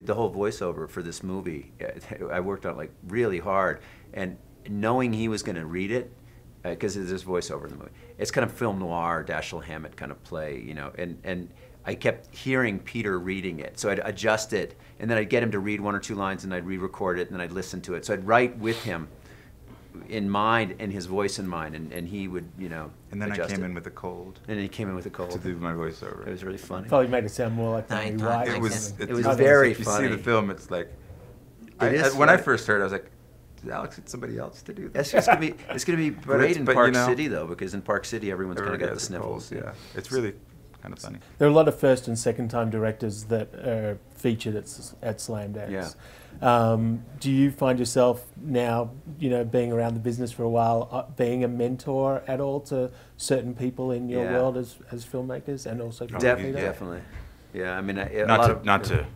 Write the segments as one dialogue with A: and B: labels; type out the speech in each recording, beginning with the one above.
A: The whole voiceover for this movie, I worked on it like really hard, and knowing he was going to read it, because there's voiceover in the movie. It's kind of film noir, Dashiell Hammett kind of play, you know, and I kept hearing Peter reading it, so I'd adjust it, and then I'd get him to read one or two lines, and I'd re-record it, and then I'd listen to it. So I'd write with him in mind and his voice in mind, and he would, you know,
B: and then
A: adjust
B: I came
A: it.
B: in with a cold.
A: And then he came in with a cold
B: to do my voiceover.
A: It was really funny.
C: Probably made it sound more like Barry White.
A: It was
B: It's
A: very
B: if you
A: funny.
B: see the film, it's like, when I first heard it, I was like, did Alex get somebody else to do this?
A: It's gonna be great in
B: but,
A: Park
B: you know,
A: City though, because in Park City everyone's gonna get the
B: has
A: sniffles.
B: cold, yeah, it's really kind of funny.
C: There are a lot of first and second time directors that are featured at Slamdance.
A: Yeah.
C: Do you find yourself now, you know, being around the business for a while, being a mentor at all to certain people in your world as filmmakers, and also
A: Definitely. Yeah, I mean,
B: not to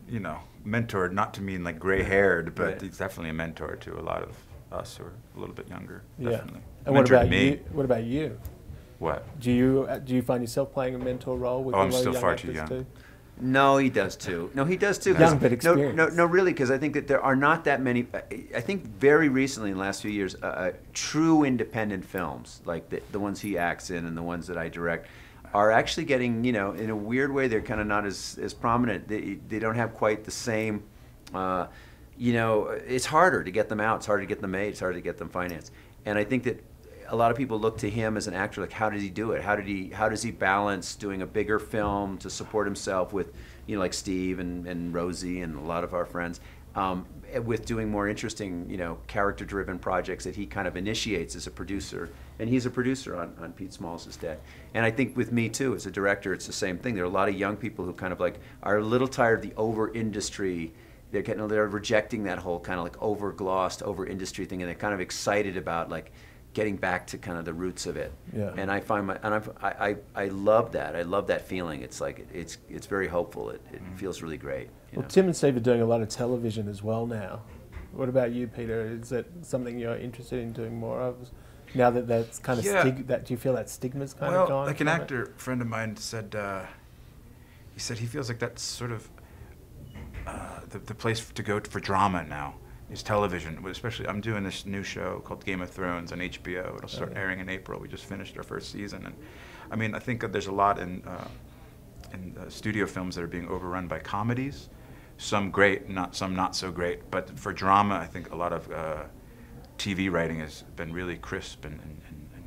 B: you know, mentor, not to mean like gray-haired, but he's definitely a mentor to a lot of us who are a little bit younger. Definitely.
C: And what about you? What about you?
B: What?
C: Do you find yourself playing a mentor role with?
B: I'm still far too young.
C: Too?
A: No, he does too. No, he does too.
C: Young but experienced.
A: No, really, because I think that there are not that many. I think very recently, in the last few years, true independent films like the ones he acts in and the ones that I direct are actually getting, you know, in a weird way, they're kind of not as prominent. They don't have quite the same. You know, it's harder to get them out. It's harder to get them made. It's harder to get them financed. And I think that a lot of people look to him as an actor, like, how did he do it? How does he balance doing a bigger film to support himself with, you know, like Steve and Rosie and a lot of our friends, with doing more interesting, you know, character-driven projects that he kind of initiates as a producer. And he's a producer on Pete Smalls' Dead. And I think with me too, as a director, it's the same thing. There are a lot of young people who kind of like are a little tired of the over-industry. They're rejecting that whole kind of like over-glossed, over-industry thing, and they're kind of excited about like getting back to kind of the roots of it.
C: Yeah.
A: And I find I love that. I love that feeling. It's like it's very hopeful. It feels really great.
C: Well, Tim and Steve are doing a lot of television as well now. What about you, Peter? Is that something you're interested in doing more of? Now that that's kind of do you feel that stigma's kind of gone?
B: Well, like an actor friend of mine said, he said he feels like that's sort of the place to go for drama now is television. Especially, I'm doing this new show called Game of Thrones on HBO. It'll start airing in April. We just finished our first season, and I mean, I think that there's a lot in studio films that are being overrun by comedies. Some great, some not so great. But for drama, I think a lot of TV writing has been really crisp and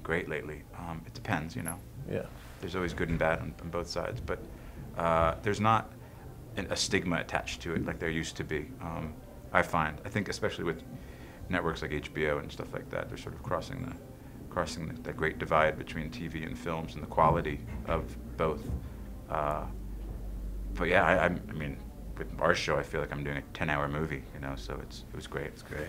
B: great lately. It depends, you know.
C: Yeah.
B: There's always good and bad on both sides, but there's not a stigma attached to it like there used to be. I think especially with networks like HBO and stuff like that, they're sort of crossing the great divide between TV and films and the quality of both. But yeah, I mean, with our show, I feel like I'm doing a 10-hour movie, you know. So it was great. It's great.